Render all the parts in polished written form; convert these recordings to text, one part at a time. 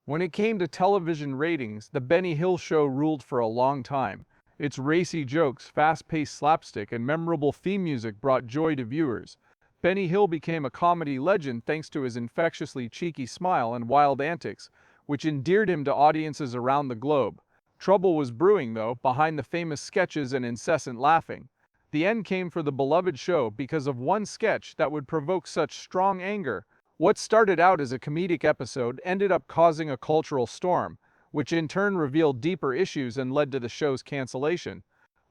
When it came to television ratings, The Benny Hill Show ruled for a long time. Its racy jokes, fast-paced slapstick, and memorable theme music brought joy to viewers. Benny Hill became a comedy legend thanks to his infectiously cheeky smile and wild antics, which endeared him to audiences around the globe. Trouble was brewing, though, behind the famous sketches and incessant laughing. The end came for the beloved show because of one sketch that would provoke such strong anger. What started out as a comedic episode ended up causing a cultural storm, which in turn revealed deeper issues and led to the show's cancellation.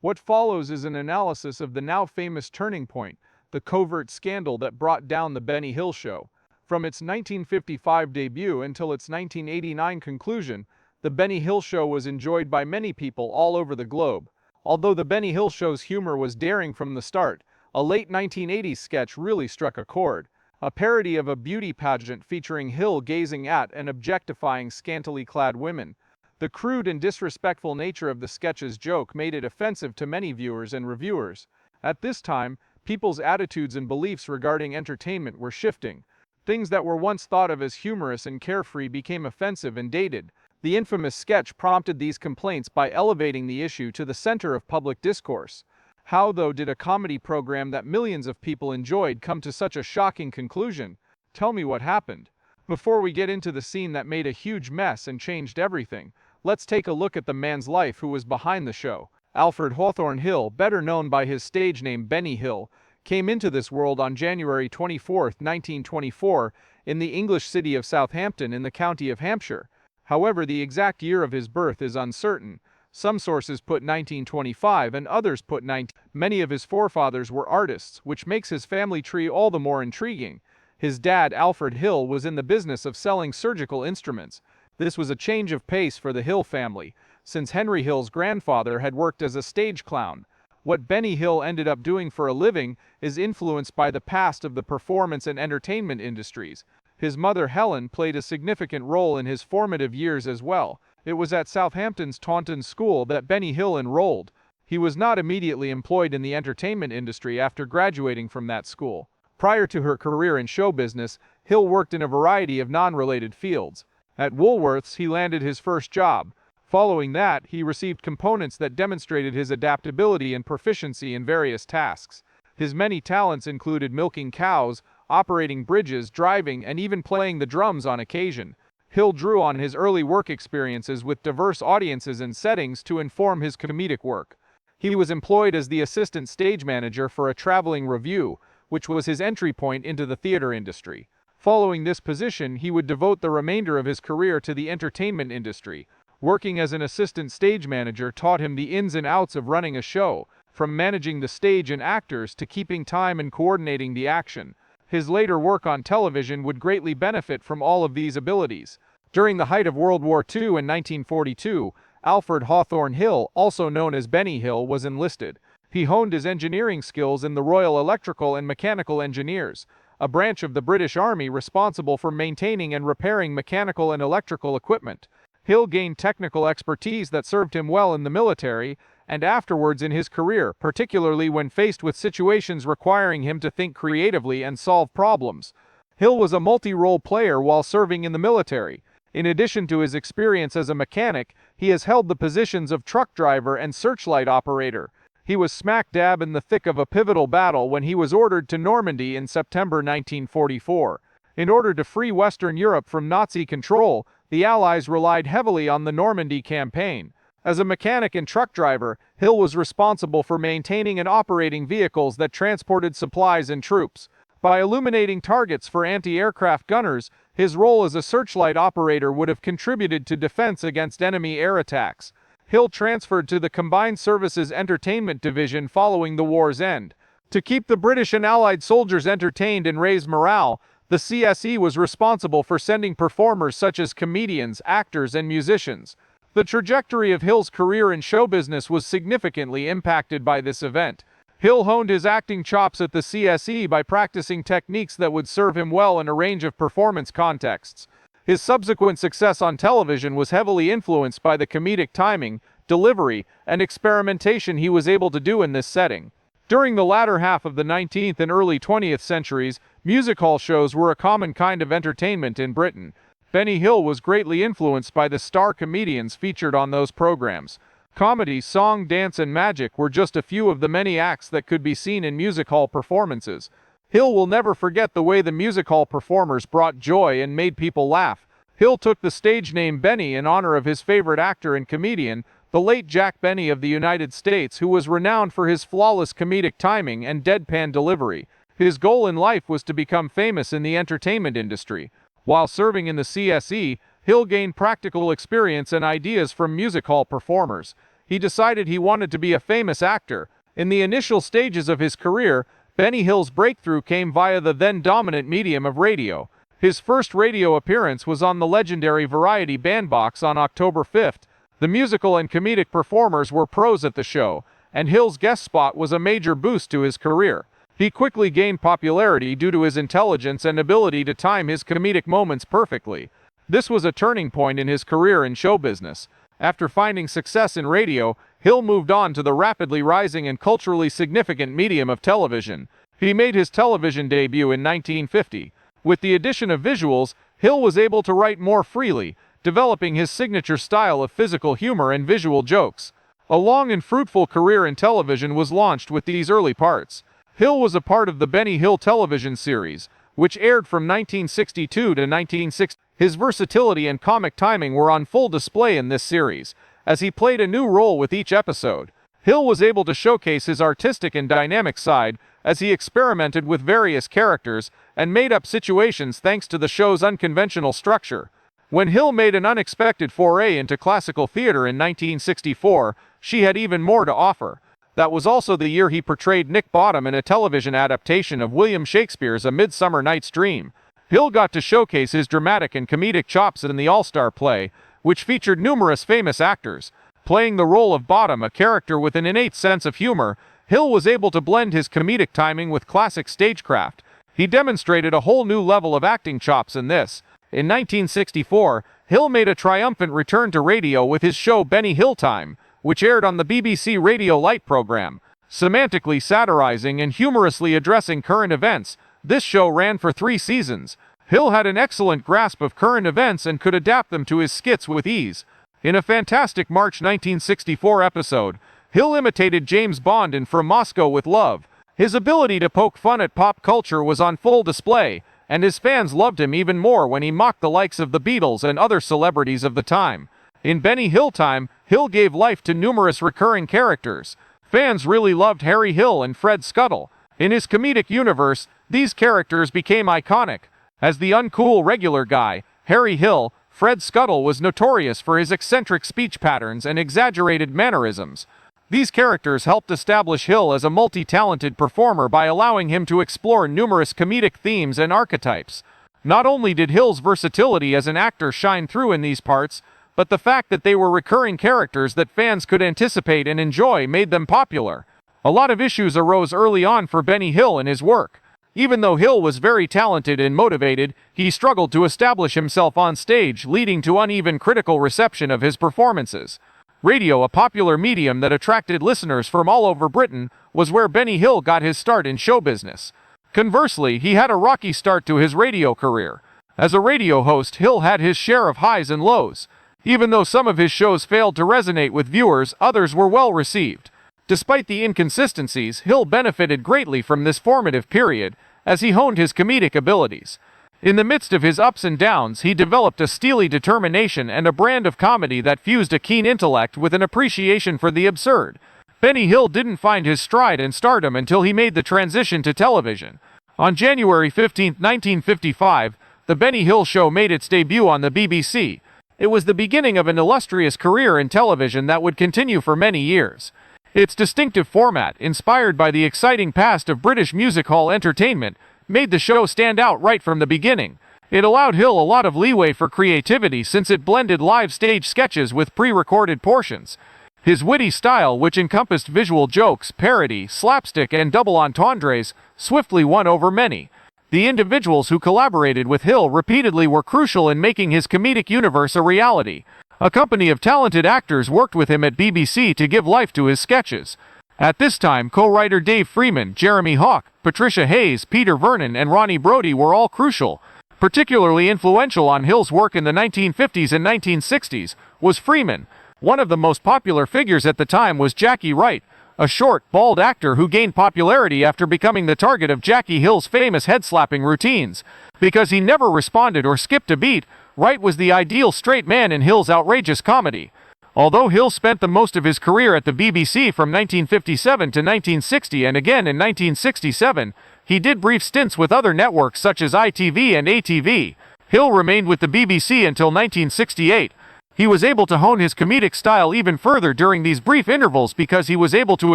What follows is an analysis of the now famous turning point, the covert scandal that brought down the Benny Hill Show. From its 1955 debut until its 1989 conclusion, the Benny Hill Show was enjoyed by many people all over the globe. Although the Benny Hill Show's humor was daring from the start, a late 1980s sketch really struck a chord. A parody of a beauty pageant featuring Hill gazing at and objectifying scantily clad women. The crude and disrespectful nature of the sketch's joke made it offensive to many viewers and reviewers. At this time, people's attitudes and beliefs regarding entertainment were shifting. Things that were once thought of as humorous and carefree became offensive and dated. The infamous sketch prompted these complaints by elevating the issue to the center of public discourse. How, though, did a comedy program that millions of people enjoyed come to such a shocking conclusion? Tell me what happened. Before we get into the scene that made a huge mess and changed everything, let's take a look at the man's life who was behind the show. Alfred Hawthorne Hill, better known by his stage name Benny Hill, came into this world on January 24, 1924, in the English city of Southampton in the county of Hampshire. However, the exact year of his birth is uncertain. Some sources put 1925 and others put 19. Many of his forefathers were artists, which makes his family tree all the more intriguing. His dad, Alfred Hill, was in the business of selling surgical instruments. This was a change of pace for the Hill family, since Henry Hill's grandfather had worked as a stage clown. What Benny Hill ended up doing for a living is influenced by the past of the performance and entertainment industries. His mother, Helen, played a significant role in his formative years as well. It was at Southampton's Taunton School that Benny Hill enrolled. He was not immediately employed in the entertainment industry after graduating from that school. Prior to her career in show business, Hill worked in a variety of non-related fields. At Woolworths, he landed his first job. Following that, he received components that demonstrated his adaptability and proficiency in various tasks. His many talents included milking cows, operating bridges, driving, and even playing the drums on occasion. Hill drew on his early work experiences with diverse audiences and settings to inform his comedic work. He was employed as the assistant stage manager for a traveling revue, which was his entry point into the theater industry. Following this position, he would devote the remainder of his career to the entertainment industry. Working as an assistant stage manager taught him the ins and outs of running a show, from managing the stage and actors to keeping time and coordinating the action. His later work on television would greatly benefit from all of these abilities. During the height of World War II in 1942, Alfred Hawthorne Hill, also known as Benny Hill, was enlisted. He honed his engineering skills in the Royal Electrical and Mechanical Engineers, a branch of the British Army responsible for maintaining and repairing mechanical and electrical equipment. Hill gained technical expertise that served him well in the military and afterwards in his career, particularly when faced with situations requiring him to think creatively and solve problems. Hill was a multi-role player while serving in the military. In addition to his experience as a mechanic, he has held the positions of truck driver and searchlight operator. He was smack dab in the thick of a pivotal battle when he was ordered to Normandy in September 1944. In order to free Western Europe from Nazi control, the Allies relied heavily on the Normandy campaign. As a mechanic and truck driver, Hill was responsible for maintaining and operating vehicles that transported supplies and troops. By illuminating targets for anti-aircraft gunners, his role as a searchlight operator would have contributed to defense against enemy air attacks. Hill transferred to the Combined Services Entertainment Division following the war's end. To keep the British and Allied soldiers entertained and raise morale, the CSE was responsible for sending performers such as comedians, actors, and musicians. The trajectory of Hill's career in show business was significantly impacted by this event. Hill honed his acting chops at the CSE by practicing techniques that would serve him well in a range of performance contexts. His subsequent success on television was heavily influenced by the comedic timing, delivery, and experimentation he was able to do in this setting. During the latter half of the 19th and early 20th centuries, music hall shows were a common kind of entertainment in Britain. Benny Hill was greatly influenced by the star comedians featured on those programs. Comedy, song, dance, and magic were just a few of the many acts that could be seen in music hall performances. Hill will never forget the way the music hall performers brought joy and made people laugh. Hill took the stage name Benny in honor of his favorite actor and comedian, the late Jack Benny of the United States, who was renowned for his flawless comedic timing and deadpan delivery. His goal in life was to become famous in the entertainment industry. While serving in the CSE, Hill gained practical experience and ideas from music hall performers. He decided he wanted to be a famous actor. In the initial stages of his career, Benny Hill's breakthrough came via the then dominant medium of radio. His first radio appearance was on the legendary Variety Bandbox on October 5th. The musical and comedic performers were pros at the show, and Hill's guest spot was a major boost to his career. He quickly gained popularity due to his intelligence and ability to time his comedic moments perfectly. This was a turning point in his career in show business. After finding success in radio, Hill moved on to the rapidly rising and culturally significant medium of television. He made his television debut in 1950. With the addition of visuals, Hill was able to write more freely, developing his signature style of physical humor and visual jokes. A long and fruitful career in television was launched with these early parts. Hill was a part of the Benny Hill television series, which aired from 1962 to 1960. His versatility and comic timing were on full display in this series, as he played a new role with each episode. Hill was able to showcase his artistic and dynamic side as he experimented with various characters and made up situations thanks to the show's unconventional structure. When Hill made an unexpected foray into classical theater in 1964, she had even more to offer. That was also the year he portrayed Nick Bottom in a television adaptation of William Shakespeare's A Midsummer Night's Dream. Hill got to showcase his dramatic and comedic chops in the all-star play, which featured numerous famous actors. Playing the role of Bottom, a character with an innate sense of humor, Hill was able to blend his comedic timing with classic stagecraft. He demonstrated a whole new level of acting chops in this. In 1964, Hill made a triumphant return to radio with his show Benny Hill Time, which aired on the BBC Radio Light program. Semantically satirizing and humorously addressing current events, this show ran for 3 seasons. Hill had an excellent grasp of current events and could adapt them to his skits with ease. In a fantastic March 1964 episode, Hill imitated James Bond in From Moscow with Love. His ability to poke fun at pop culture was on full display, and his fans loved him even more when he mocked the likes of the Beatles and other celebrities of the time. In Benny Hill Time, Hill gave life to numerous recurring characters. Fans really loved Harry Hill and Fred Scuttle. In his comedic universe, these characters became iconic. As the uncool regular guy, Harry Hill, Fred Scuttle was notorious for his eccentric speech patterns and exaggerated mannerisms. These characters helped establish Hill as a multi-talented performer by allowing him to explore numerous comedic themes and archetypes. Not only did Hill's versatility as an actor shine through in these parts, but the fact that they were recurring characters that fans could anticipate and enjoy made them popular. A lot of issues arose early on for Benny Hill in his work. Even though Hill was very talented and motivated, he struggled to establish himself on stage, leading to uneven critical reception of his performances. Radio, a popular medium that attracted listeners from all over Britain, was where Benny Hill got his start in show business. Conversely, he had a rocky start to his radio career. As a radio host, Hill had his share of highs and lows. Even though some of his shows failed to resonate with viewers, others were well received. Despite the inconsistencies, Hill benefited greatly from this formative period, as he honed his comedic abilities. In the midst of his ups and downs, he developed a steely determination and a brand of comedy that fused a keen intellect with an appreciation for the absurd. Benny Hill didn't find his stride in stardom until he made the transition to television. On January 15, 1955, the Benny Hill Show made its debut on the BBC. It was the beginning of an illustrious career in television that would continue for many years. Its distinctive format, inspired by the exciting past of British music hall entertainment, made the show stand out right from the beginning. It allowed Hill a lot of leeway for creativity since it blended live stage sketches with pre-recorded portions. His witty style, which encompassed visual jokes, parody, slapstick, and double entendres, swiftly won over many. The individuals who collaborated with Hill repeatedly were crucial in making his comedic universe a reality. A company of talented actors worked with him at BBC to give life to his sketches. At this time, co-writer Dave Freeman, Jeremy Hawk, Patricia Hayes, Peter Vernon, and Ronnie Brody were all crucial. Particularly influential on Hill's work in the 1950s and 1960s was Freeman. One of the most popular figures at the time was Jackie Wright, a short, bald actor who gained popularity after becoming the target of Jackie Hill's famous head-slapping routines. Because he never responded or skipped a beat, Wright was the ideal straight man in Hill's outrageous comedy. Although Hill spent the most of his career at the BBC from 1957 to 1960 and again in 1967, he did brief stints with other networks such as ITV and ATV. Hill remained with the BBC until 1968. He was able to hone his comedic style even further during these brief intervals because he was able to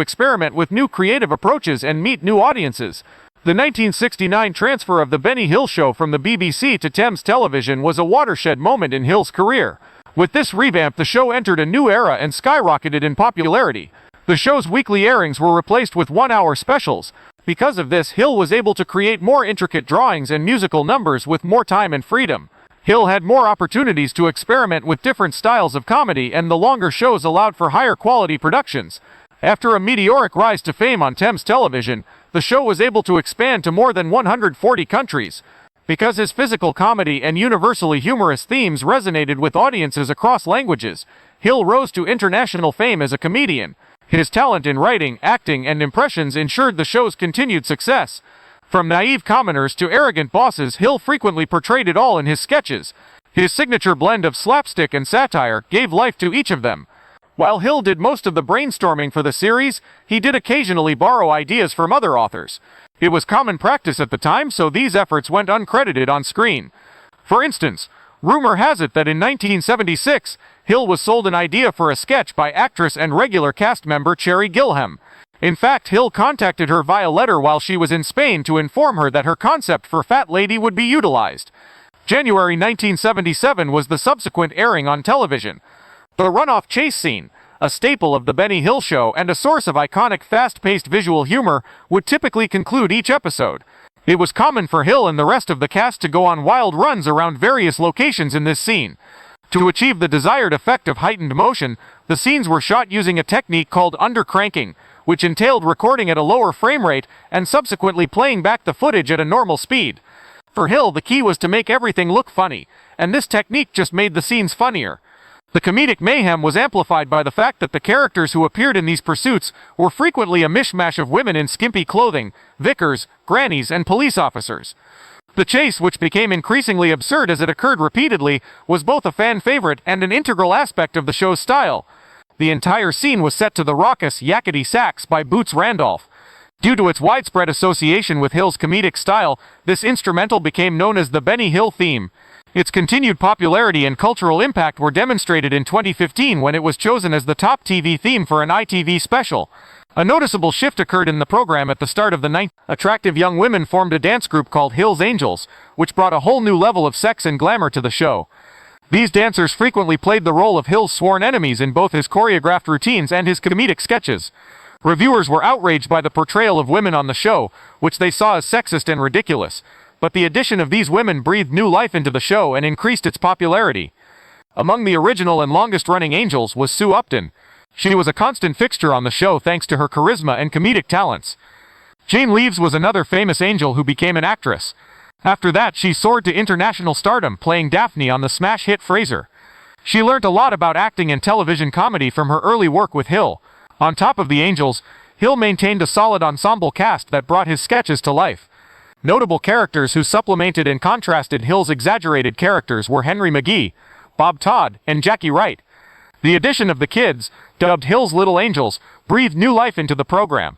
experiment with new creative approaches and meet new audiences. The 1969 transfer of the Benny Hill Show from the BBC to Thames Television was a watershed moment in Hill's career. With this revamp, the show entered a new era and skyrocketed in popularity. The show's weekly airings were replaced with one-hour specials. Because of this, Hill was able to create more intricate drawings and musical numbers with more time and freedom. Hill had more opportunities to experiment with different styles of comedy, and the longer shows allowed for higher quality productions. After a meteoric rise to fame on Thames Television, the show was able to expand to more than 140 countries. Because his physical comedy and universally humorous themes resonated with audiences across languages, Hill rose to international fame as a comedian. His talent in writing, acting, and impressions ensured the show's continued success. From naive commoners to arrogant bosses, Hill frequently portrayed it all in his sketches. His signature blend of slapstick and satire gave life to each of them. While Hill did most of the brainstorming for the series, he did occasionally borrow ideas from other authors. It was common practice at the time, so these efforts went uncredited on screen. For instance, rumor has it that in 1976, Hill was sold an idea for a sketch by actress and regular cast member Cherry Gilham. In fact, Hill contacted her via letter while she was in Spain to inform her that her concept for Fat Lady would be utilized. January 1977 was the subsequent airing on television. The runoff chase scene, a staple of the Benny Hill Show and a source of iconic fast-paced visual humor, would typically conclude each episode. It was common for Hill and the rest of the cast to go on wild runs around various locations in this scene. To achieve the desired effect of heightened motion, the scenes were shot using a technique called undercranking, which entailed recording at a lower frame rate and subsequently playing back the footage at a normal speed. For Hill, the key was to make everything look funny, and this technique just made the scenes funnier. The comedic mayhem was amplified by the fact that the characters who appeared in these pursuits were frequently a mishmash of women in skimpy clothing, vicars, grannies, and police officers. The chase, which became increasingly absurd as it occurred repeatedly, was both a fan favorite and an integral aspect of the show's style. The entire scene was set to the raucous yakety sax by Boots Randolph. Due to its widespread association with Hill's comedic style, this instrumental became known as the Benny Hill theme. Its continued popularity and cultural impact were demonstrated in 2015 when it was chosen as the top TV theme for an ITV special. A noticeable shift occurred in the program at the start of the 90s. Attractive young women formed a dance group called Hill's Angels, which brought a whole new level of sex and glamour to the show. These dancers frequently played the role of Hill's sworn enemies in both his choreographed routines and his comedic sketches. Reviewers were outraged by the portrayal of women on the show, which they saw as sexist and ridiculous, but the addition of these women breathed new life into the show and increased its popularity. Among the original and longest-running angels was Sue Upton. She was a constant fixture on the show thanks to her charisma and comedic talents. Jane Leeves was another famous angel who became an actress. After that, she soared to international stardom, playing Daphne on the smash hit Frasier. She learnt a lot about acting and television comedy from her early work with Hill. On top of the angels, Hill maintained a solid ensemble cast that brought his sketches to life. Notable characters who supplemented and contrasted Hill's exaggerated characters were Henry McGee, Bob Todd, and Jackie Wright. The addition of the kids, dubbed Hill's Little Angels, breathed new life into the program.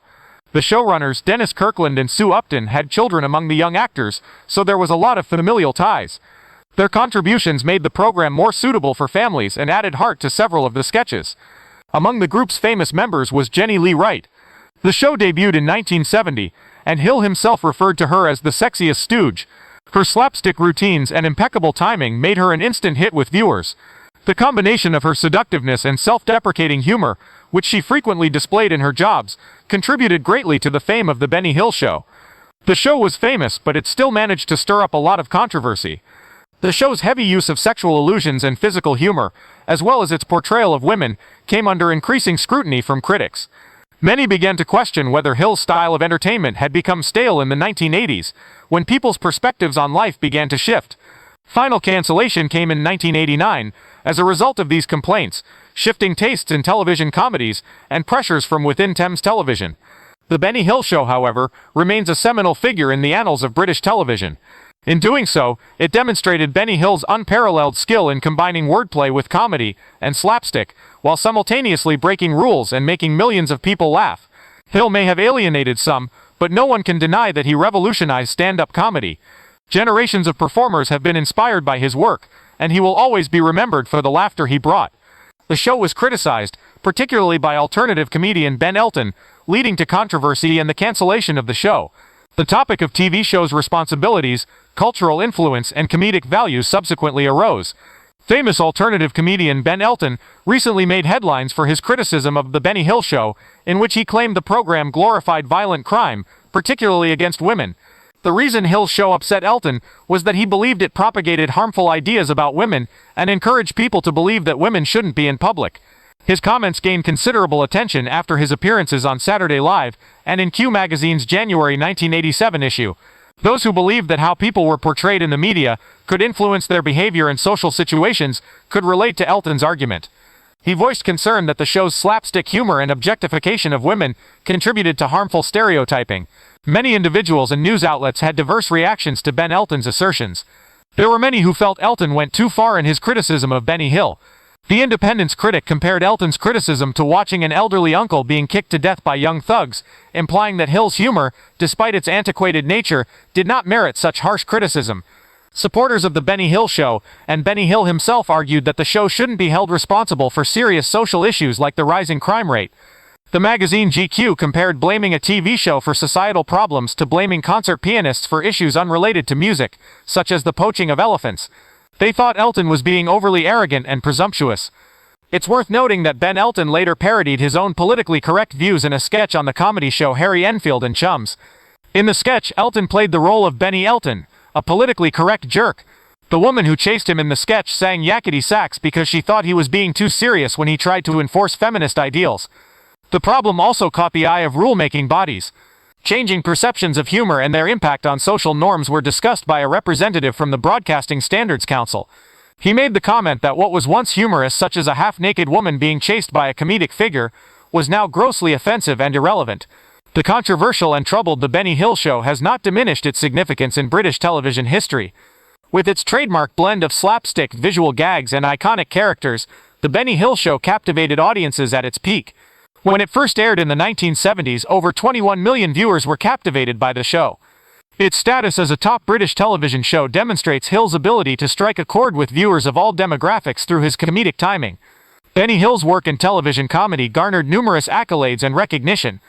The showrunners, Dennis Kirkland and Sue Upton, had children among the young actors, so there was a lot of familial ties. Their contributions made the program more suitable for families and added heart to several of the sketches. Among the group's famous members was Jenny Lee Wright. The show debuted in 1970, and Hill himself referred to her as the sexiest stooge. Her slapstick routines and impeccable timing made her an instant hit with viewers. The combination of her seductiveness and self-deprecating humor, which she frequently displayed in her jobs, contributed greatly to the fame of the Benny Hill Show. The show was famous, but it still managed to stir up a lot of controversy. The show's heavy use of sexual allusions and physical humor, as well as its portrayal of women, came under increasing scrutiny from critics. Many began to question whether Hill's style of entertainment had become stale in the 1980s, when people's perspectives on life began to shift. Final cancellation came in 1989, as a result of these complaints, shifting tastes in television comedies, and pressures from within Thames Television. The Benny Hill Show, however, remains a seminal figure in the annals of British television. In doing so, it demonstrated Benny Hill's unparalleled skill in combining wordplay with comedy and slapstick, while simultaneously breaking rules and making millions of people laugh. Hill may have alienated some, but no one can deny that he revolutionized stand-up comedy. Generations of performers have been inspired by his work, and he will always be remembered for the laughter he brought. The show was criticized, particularly by alternative comedian Ben Elton, leading to controversy and the cancellation of the show. The topic of TV shows' responsibilities, cultural influence, and comedic values subsequently arose. Famous alternative comedian Ben Elton recently made headlines for his criticism of The Benny Hill Show, in which he claimed the program glorified violent crime, particularly against women. The reason Hill's show upset Elton was that he believed it propagated harmful ideas about women and encouraged people to believe that women shouldn't be in public. His comments gained considerable attention after his appearances on Saturday Live and in Q Magazine's January 1987 issue. Those who believed that how people were portrayed in the media could influence their behavior in social situations could relate to Elton's argument. He voiced concern that the show's slapstick humor and objectification of women contributed to harmful stereotyping. Many individuals and news outlets had diverse reactions to Ben Elton's assertions. There were many who felt Elton went too far in his criticism of Benny Hill. The Independent's critic compared Elton's criticism to watching an elderly uncle being kicked to death by young thugs, implying that Hill's humor, despite its antiquated nature, did not merit such harsh criticism. Supporters of The Benny Hill Show, and Benny Hill himself, argued that the show shouldn't be held responsible for serious social issues like the rising crime rate. The magazine GQ compared blaming a TV show for societal problems to blaming concert pianists for issues unrelated to music, such as the poaching of elephants. They thought Elton was being overly arrogant and presumptuous. It's worth noting that Ben Elton later parodied his own politically correct views in a sketch on the comedy show Harry Enfield and Chums. In the sketch, Elton played the role of Benny Elton, a politically correct jerk. The woman who chased him in the sketch sang yakety sax because she thought he was being too serious when he tried to enforce feminist ideals. The problem also caught the eye of rulemaking bodies. Changing perceptions of humor and their impact on social norms were discussed by a representative from the Broadcasting Standards Council. He made the comment that what was once humorous, such as a half-naked woman being chased by a comedic figure, was now grossly offensive and irrelevant. The controversial and troubled The Benny Hill Show has not diminished its significance in British television history. With its trademark blend of slapstick, visual gags, and iconic characters, The Benny Hill Show captivated audiences at its peak. When it first aired in the 1970s, over 21 million viewers were captivated by the show. Its status as a top British television show demonstrates Hill's ability to strike a chord with viewers of all demographics through his comedic timing. Benny Hill's work in television comedy garnered numerous accolades and recognition.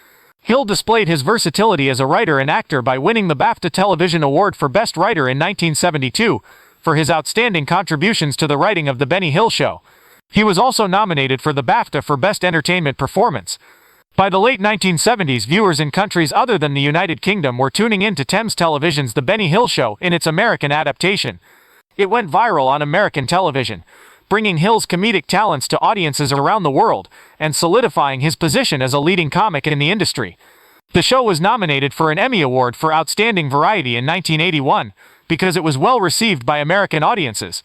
Hill displayed his versatility as a writer and actor by winning the BAFTA Television Award for Best Writer in 1972 for his outstanding contributions to the writing of The Benny Hill Show. He was also nominated for the BAFTA for Best Entertainment Performance. By the late 1970s, viewers in countries other than the United Kingdom were tuning in to Thames Television's The Benny Hill Show in its American adaptation. It went viral on American television, bringing Hill's comedic talents to audiences around the world and solidifying his position as a leading comic in the industry. The show was nominated for an Emmy Award for Outstanding Variety in 1981 because it was well received by American audiences.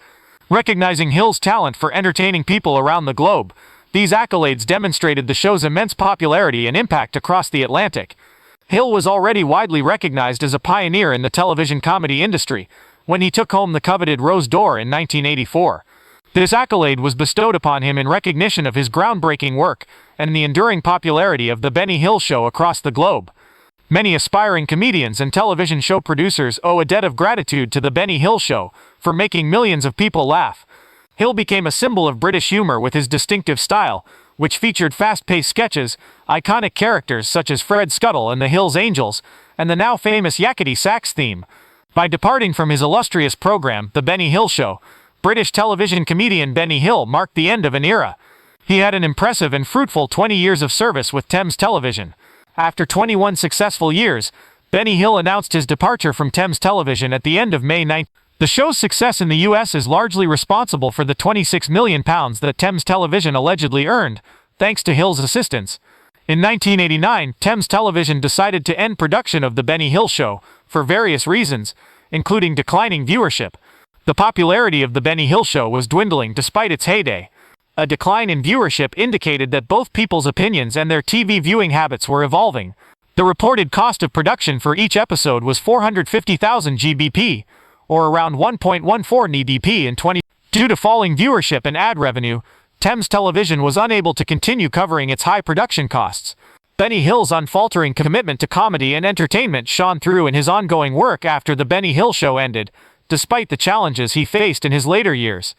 Recognizing Hill's talent for entertaining people around the globe, these accolades demonstrated the show's immense popularity and impact across the Atlantic. Hill was already widely recognized as a pioneer in the television comedy industry when he took home the coveted Rose d'Or in 1984. This accolade was bestowed upon him in recognition of his groundbreaking work and the enduring popularity of The Benny Hill Show across the globe. Many aspiring comedians and television show producers owe a debt of gratitude to The Benny Hill Show for making millions of people laugh. Hill became a symbol of British humor with his distinctive style, which featured fast-paced sketches, iconic characters such as Fred Scuttle and the Hills Angels, and the now famous yakety sax theme. By departing from his illustrious program, The Benny Hill Show, British television comedian Benny Hill marked the end of an era. He had an impressive and fruitful 20 years of service with Thames Television. After 21 successful years, Benny Hill announced his departure from Thames Television at the end of May 9. The show's success in the US is largely responsible for the £26 million that Thames Television allegedly earned, thanks to Hill's assistance. In 1989, Thames Television decided to end production of The Benny Hill Show, for various reasons, including declining viewership. The popularity of The Benny Hill Show was dwindling despite its heyday. A decline in viewership indicated that both people's opinions and their TV viewing habits were evolving. The reported cost of production for each episode was 450,000 GBP, or around 1.14 NDP in 20. Due to falling viewership and ad revenue, Thames Television was unable to continue covering its high production costs. Benny Hill's unfaltering commitment to comedy and entertainment shone through in his ongoing work after The Benny Hill Show ended, despite the challenges he faced in his later years.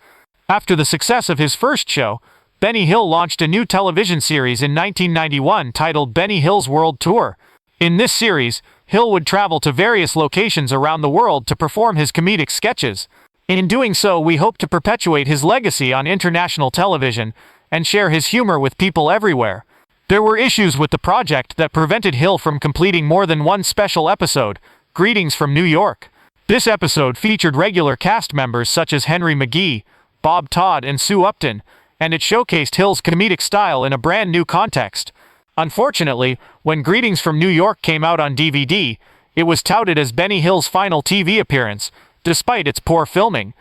After the success of his first show, Benny Hill launched a new television series in 1991 titled Benny Hill's World Tour. In this series, Hill would travel to various locations around the world to perform his comedic sketches. In doing so, we hope to perpetuate his legacy on international television and share his humor with people everywhere. There were issues with the project that prevented Hill from completing more than one special episode, Greetings from New York. This episode featured regular cast members such as Henry McGee, Bob Todd, and Sue Upton, and it showcased Hill's comedic style in a brand new context. Unfortunately, when Greetings from New York came out on DVD, it was touted as Benny Hill's final TV appearance, despite its poor filming.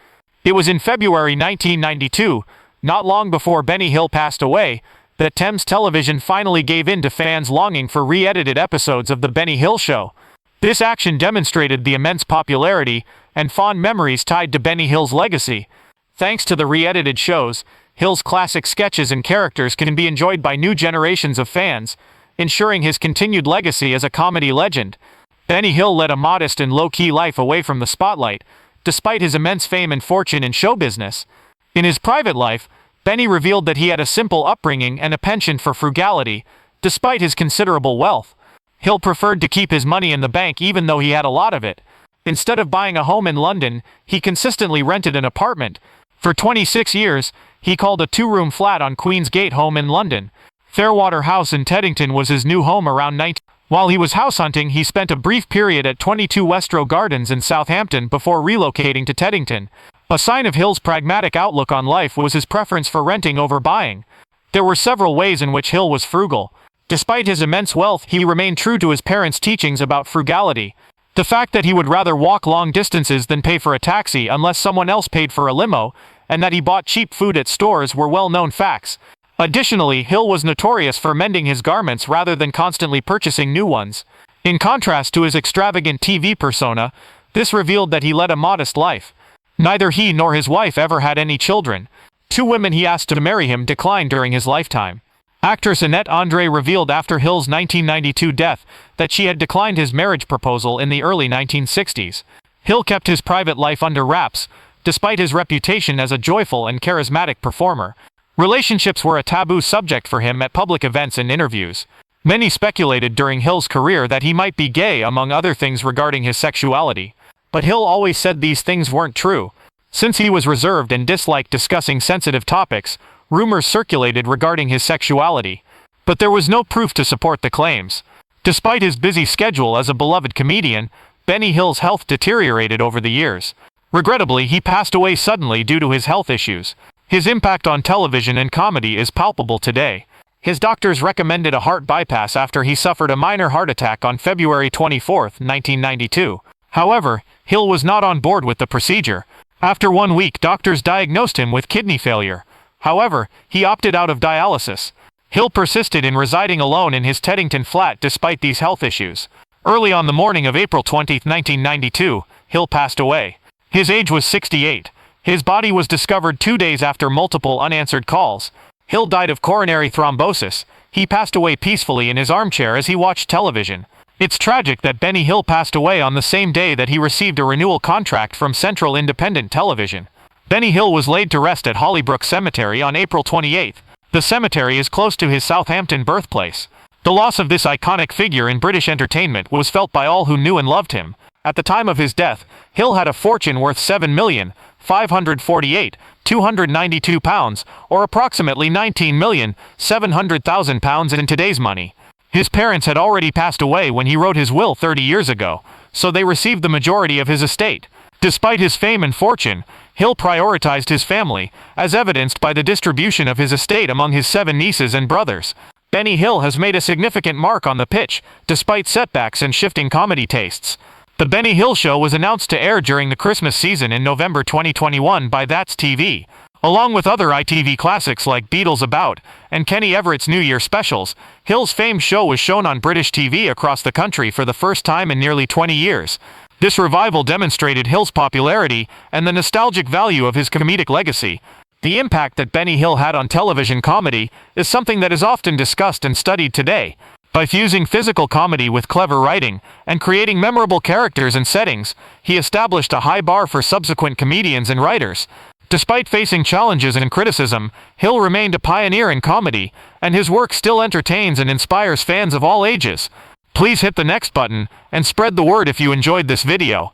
It was in February 1992, not long before Benny Hill passed away, that Thames Television finally gave in to fans longing for re-edited episodes of The Benny Hill Show. This action demonstrated the immense popularity and fond memories tied to Benny Hill's legacy. Thanks to the re-edited shows, Hill's classic sketches and characters can be enjoyed by new generations of fans, ensuring his continued legacy as a comedy legend. Benny Hill led a modest and low-key life away from the spotlight, despite his immense fame and fortune in show business. In his private life, Benny revealed that he had a simple upbringing and a penchant for frugality, despite his considerable wealth. Hill preferred to keep his money in the bank even though he had a lot of it. Instead of buying a home in London, he consistently rented an apartment. For 26 years, he called a two-room flat on Queen's Gate home in London. Fairwater House in Teddington was his new home around 19... While he was house hunting, he spent a brief period at 22 Westrow Gardens in Southampton before relocating to Teddington. A sign of Hill's pragmatic outlook on life was his preference for renting over buying. There were several ways in which Hill was frugal. Despite his immense wealth, he remained true to his parents' teachings about frugality. The fact that he would rather walk long distances than pay for a taxi unless someone else paid for a limo, and that he bought cheap food at stores were well-known facts. Additionally, Hill was notorious for mending his garments rather than constantly purchasing new ones. In contrast to his extravagant TV persona, this revealed that he led a modest life. Neither he nor his wife ever had any children. Two women he asked to marry him declined during his lifetime. Actress Annette Andre revealed after Hill's 1992 death that she had declined his marriage proposal in the early 1960s. Hill kept his private life under wraps, despite his reputation as a joyful and charismatic performer. Relationships were a taboo subject for him at public events and interviews. Many speculated during Hill's career that he might be gay, among other things regarding his sexuality. But Hill always said these things weren't true. Since he was reserved and disliked discussing sensitive topics, rumors circulated regarding his sexuality. But there was no proof to support the claims. Despite his busy schedule as a beloved comedian, Benny Hill's health deteriorated over the years. Regrettably, he passed away suddenly due to his health issues. His impact on television and comedy is palpable today. His doctors recommended a heart bypass after he suffered a minor heart attack on February 24, 1992. However, Hill was not on board with the procedure. After 1 week, doctors diagnosed him with kidney failure. However, he opted out of dialysis. Hill persisted in residing alone in his Teddington flat despite these health issues. Early on the morning of April 20, 1992, Hill passed away. His age was 68. His body was discovered 2 days after multiple unanswered calls. Hill died of coronary thrombosis. He passed away peacefully in his armchair as he watched television. It's tragic that Benny Hill passed away on the same day that he received a renewal contract from Central Independent Television. Benny Hill was laid to rest at Hollybrook Cemetery on April 28. The cemetery is close to his Southampton birthplace. The loss of this iconic figure in British entertainment was felt by all who knew and loved him. At the time of his death, Hill had a fortune worth £7,548,292, or approximately £19,700,000 in today's money. His parents had already passed away when he wrote his will 30 years ago, so they received the majority of his estate. Despite his fame and fortune, Hill prioritized his family, as evidenced by the distribution of his estate among his 7 nieces and brothers. Benny Hill has made a significant mark on the pitch, despite setbacks and shifting comedy tastes. The Benny Hill Show was announced to air during the Christmas season in November 2021 by That's TV. Along with other ITV classics like Beatles About and Kenny Everett's New Year specials, Hill's famed show was shown on British TV across the country for the first time in nearly 20 years. This revival demonstrated Hill's popularity and the nostalgic value of his comedic legacy. The impact that Benny Hill had on television comedy is something that is often discussed and studied today. By fusing physical comedy with clever writing and creating memorable characters and settings, he established a high bar for subsequent comedians and writers. Despite facing challenges and criticism, Hill remained a pioneer in comedy, and his work still entertains and inspires fans of all ages. Please hit the next button and spread the word if you enjoyed this video.